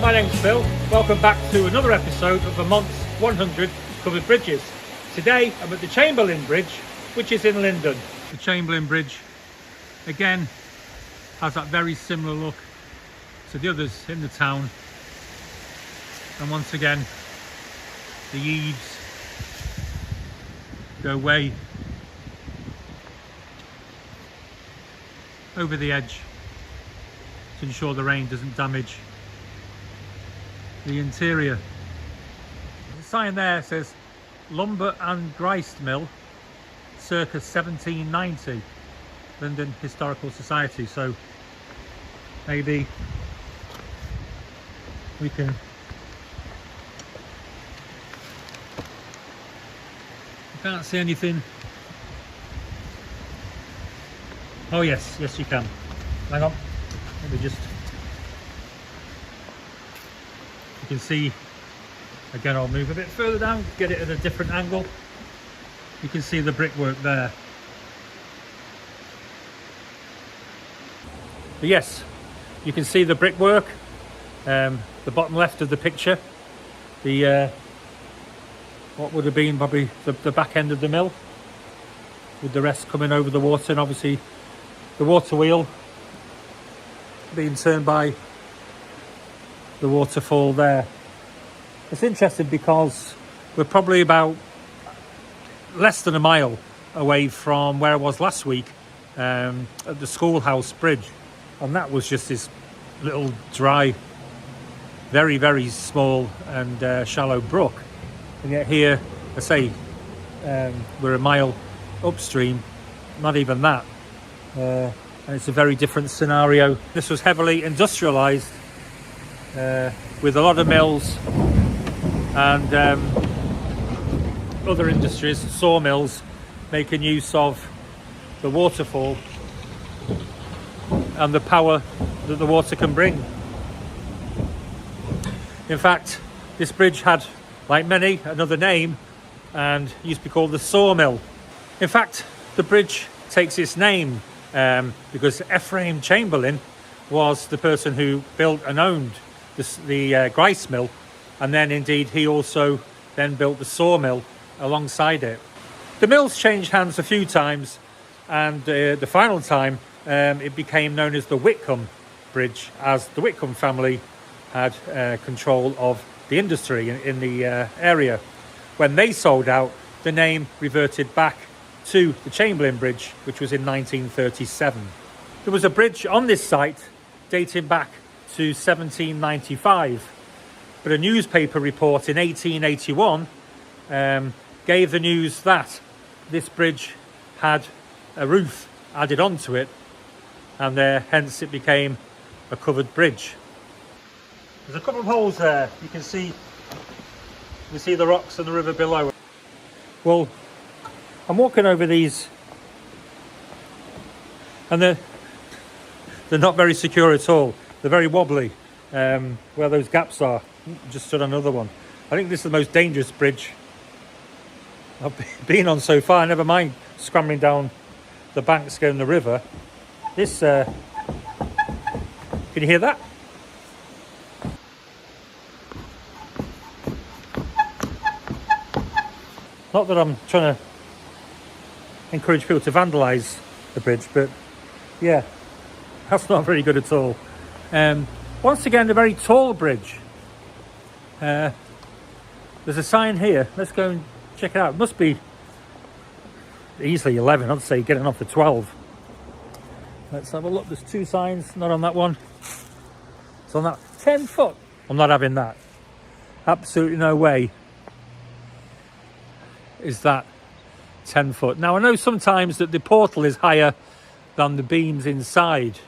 my name's Phil. Welcome back to another episode of Vermont's 100 Covered Bridges. Today I'm at the Chamberlin Bridge, which is in Lyndon. The Chamberlin Bridge, again, has that very similar look to the others in the town. And once again, the eaves go way over the edge to ensure the rain doesn't damage the interior. The sign there says Lumber and Grist Mill, circa 1790, Lyndon Historical Society. So maybe we can can't see anything. Oh yes, yes you can. Hang on, let me just, you can see, again I'll move a bit further down, get it at a different angle. You can see the brickwork there. But yes, you can see the brickwork, the bottom left of the picture, the what would have been probably the back end of the mill, with the rest coming over the water, and obviously the water wheel being turned by the waterfall there. It's interesting because we're probably about less than a mile away from where I was last week, at the schoolhouse bridge, and that was just this little dry, very, very small and shallow brook. And yet here, I say, we're a mile upstream, not even that. And it's a very different scenario. This was heavily industrialised, with a lot of mills and other industries, sawmills, making use of the waterfall and the power that the water can bring. In fact, this bridge had, like many, another name, and used to be called the sawmill. In fact, the bridge takes its name because Ephraim Chamberlin was the person who built and owned the grist mill, and then indeed he also then built the sawmill alongside it. The mill's changed hands a few times, and the final time it became known as the Whitcomb Bridge, as the Whitcomb family had control of the industry in the area. When they sold out, the name reverted back to the Chamberlin Bridge, which was in 1937. There was a bridge on this site dating back to 1795, but a newspaper report in 1881 gave the news that this bridge had a roof added onto it, and hence it became a covered bridge. There's a couple of holes there. You can see the rocks and the river below. Well, I'm walking over these, and they're not very secure at all. They're very wobbly, where those gaps are. Just stood on another one. I think this is the most dangerous bridge I've been on so far. Never mind scrambling down the banks going the river. This, can you hear that? Not that I'm trying to encourage people to vandalise the bridge, but yeah, that's not very good at all. Once again, a very tall bridge. There's a sign here. Let's go and check it out. It must be easily 11, I'd say, getting off the 12. Let's have a look. There's two signs, not on that one. It's on that 10 foot. I'm not having that. Absolutely no way is that 10 foot. Now, I know sometimes that the portal is higher than the beams inside,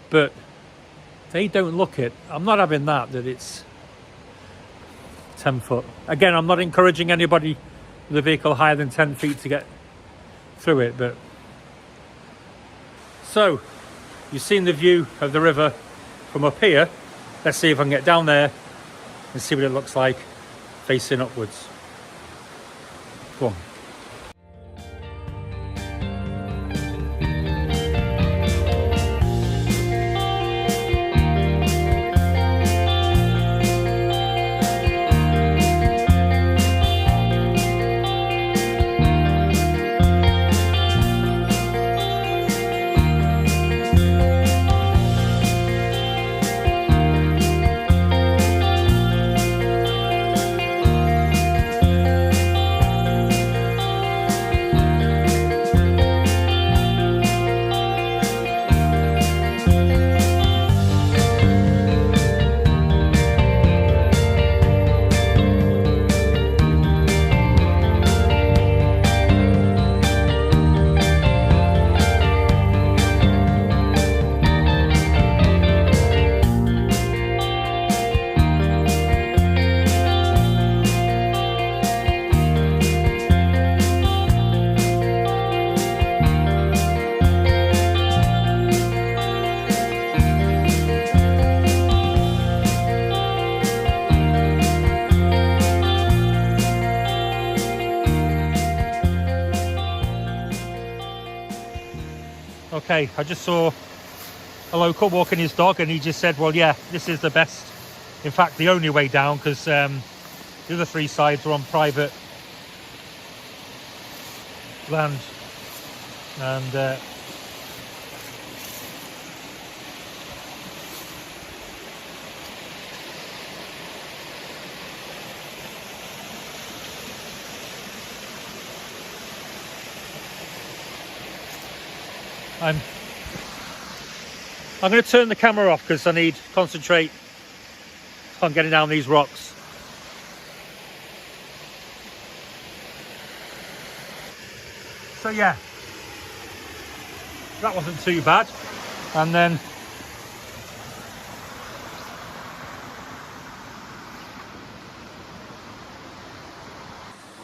but they don't look it. I'm not having that it's 10 foot. Again, I'm not encouraging anybody with a vehicle higher than 10 feet to get through it, but so you've seen the view of the river from up here. Let's see if I can get down there and see what it looks like facing upwards. Go on. Okay, I just saw a local walking his dog, and he just said, well, yeah, this is the best, in fact the only way down, because the other 3 sides are on private land. And I'm going to turn the camera off because I need to concentrate on getting down these rocks. So yeah, that wasn't too bad. And then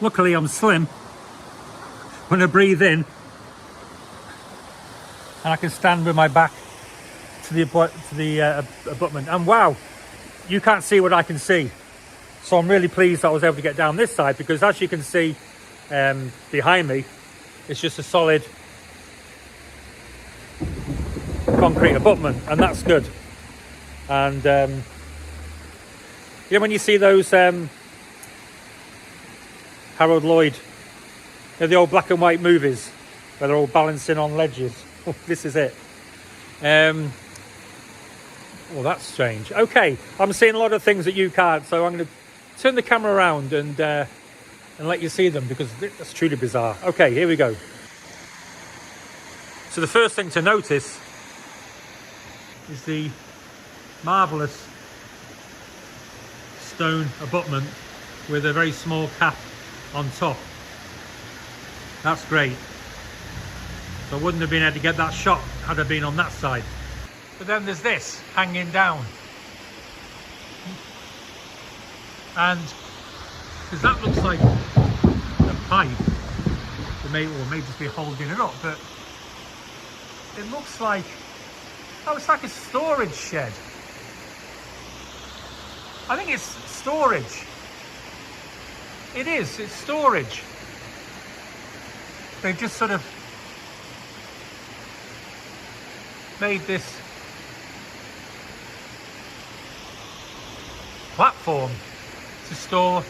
luckily I'm slim. When I breathe in, and I can stand with my back to the abutment, and wow, you can't see what I can see. So I'm really pleased I was able to get down this side, because as you can see behind me, it's just a solid concrete abutment, and that's good. And you know, when you see those Harold Lloyd, you know, the old black and white movies where they're all balancing on ledges, this is it. Well, that's strange. Okay, I'm seeing a lot of things that you can't, so I'm going to turn the camera around and let you see them, because that's truly bizarre. Okay, here we go. So the first thing to notice is the marvellous stone abutment with a very small cap on top. That's great. So I wouldn't have been able to get that shot had I been on that side. But then there's this hanging down, and because that looks like a pipe, it may just be holding it up, but it looks like, oh, it's like a storage shed. I think it's storage. It is, it's storage. They've just sort of made this platform to store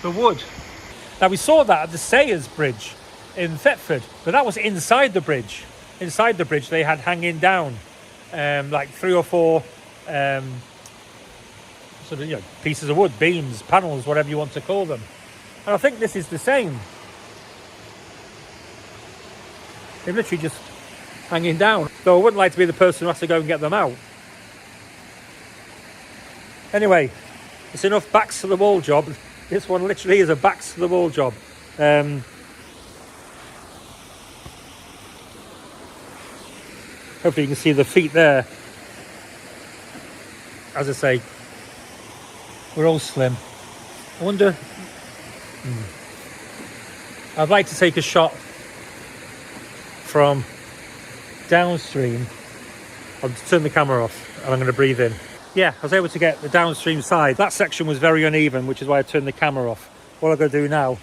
the wood. Now we saw that at the Sayers Bridge in Thetford, but that was inside the bridge. Inside the bridge they had hanging down like 3 or 4 sort of, you know, pieces of wood, beams, panels, whatever you want to call them. And I think this is the same. They're literally just hanging down. Though I wouldn't like to be the person who has to go and get them out. Anyway, it's enough backs to the wall job. This one literally is a backs to the wall job. Hopefully you can see the feet there. As I say, we're all slim. I wonder, I'd like to take a shot from downstream. I'll turn the camera off and I'm going to breathe in. Yeah, I was able to get the downstream side. That section was very uneven, which is why I turned the camera off. What I'm going to do now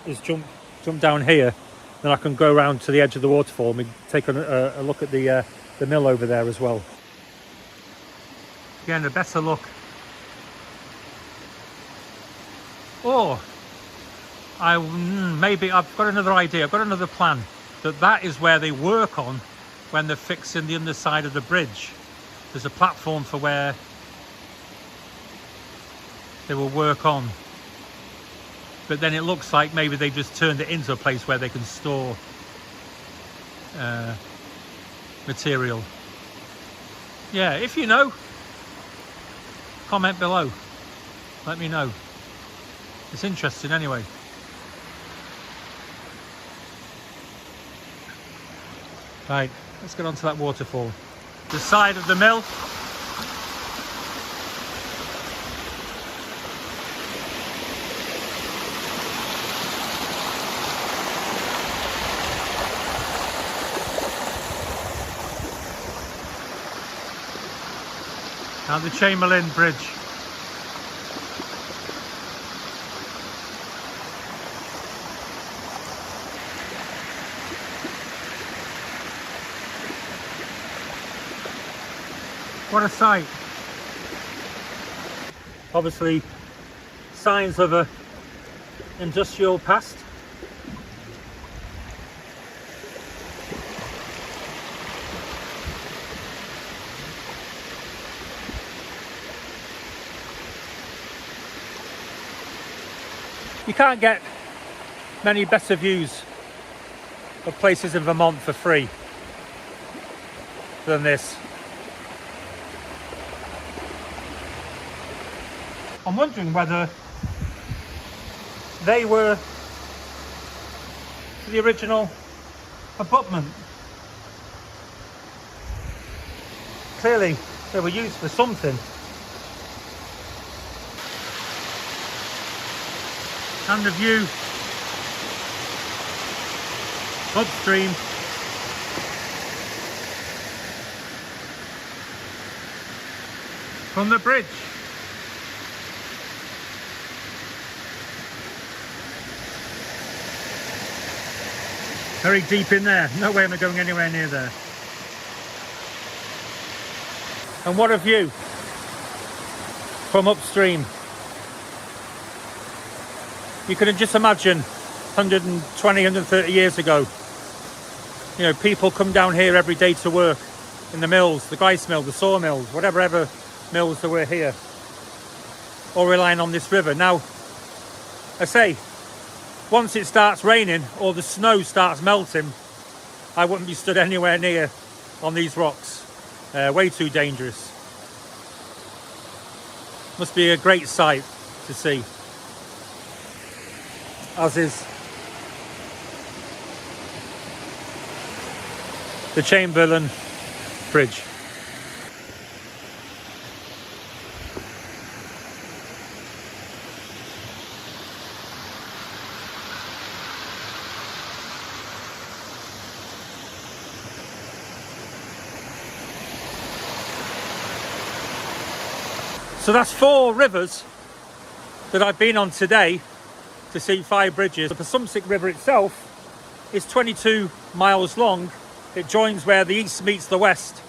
is jump down here, then I can go around to the edge of the waterfall and take a look at the mill over there as well. Again, a better look. Or maybe I've got another idea. I've got another plan. That is where they work on when they're fixing the underside of the bridge. There's a platform for where they will work on. But then it looks like maybe they just turned it into a place where they can store material. Yeah, if you know, comment below. Let me know. It's interesting anyway. Right, let's get on to that waterfall. The side of the mill. Now the Chamberlin Bridge. What a sight. Obviously signs of a industrial past. You can't get many better views of places in Vermont for free than this. I'm wondering whether they were the original abutment. Clearly they were used for something. And the view upstream from the bridge. Very deep in there, no way am I going anywhere near there. And what a view from upstream. You can just imagine 120, 130 years ago, you know, people come down here every day to work in the mills, the rice mill, the sawmills, whatever mills there were here, all relying on this river. Now, I say, once it starts raining or the snow starts melting, I wouldn't be stood anywhere near on these rocks. Way too dangerous. Must be a great sight to see. As is the Chamberlin Bridge. So that's 4 rivers that I've been on today to see 5 bridges. The Presumpscot River itself is 22 miles long. It joins where the east meets the west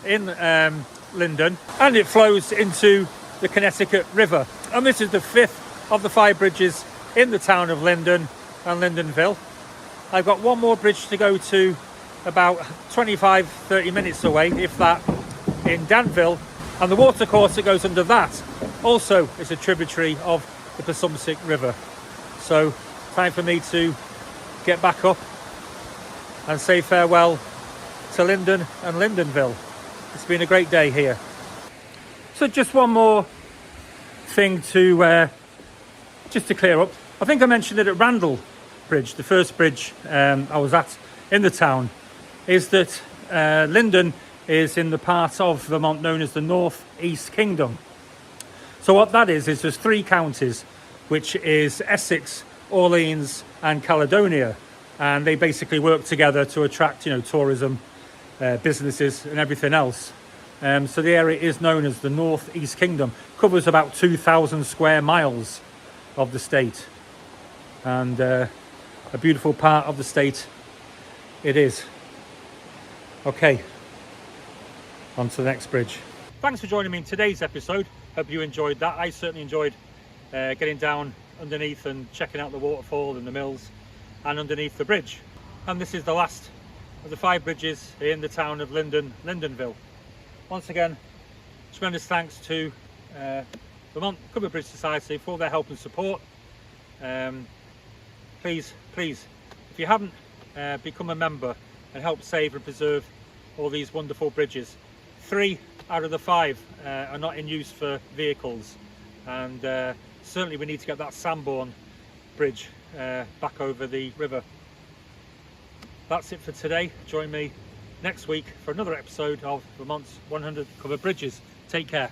in Lyndon, and it flows into the Connecticut River. And this is the 5th of the 5 bridges in the town of Lyndon and Lyndonville. I've got one more bridge to go to about 25-30 minutes away, if that, in Danville. And the watercourse that goes under that also is a tributary of the Presumpscot River. So time for me to get back up and say farewell to Lyndon and Lyndonville. It's been a great day here. So just one more thing to just to clear up. I think I mentioned it at Randall Bridge, the first bridge I was at in the town, is that Lyndon is in the part of Vermont known as the North East Kingdom. So what that is there's 3 counties, which is Essex, Orleans and Caledonia, and they basically work together to attract, you know, tourism, businesses and everything else. So the area is known as the North East Kingdom, covers about 2,000 square miles of the state, and a beautiful part of the state it is. Okay, on to the next bridge. Thanks for joining me in today's episode. Hope you enjoyed that. I certainly enjoyed getting down underneath and checking out the waterfall and the mills and underneath the bridge. And this is the last of the 5 bridges in the town of Lyndonville. Once again, tremendous thanks to Vermont Covered Bridge Society for their help and support. Please, if you haven't, become a member and help save and preserve all these wonderful bridges. 3 out of the 5 are not in use for vehicles, and certainly we need to get that Sanborn Bridge back over the river. That's it for today. Join me next week for another episode of Vermont's 100 Covered Bridges. Take care.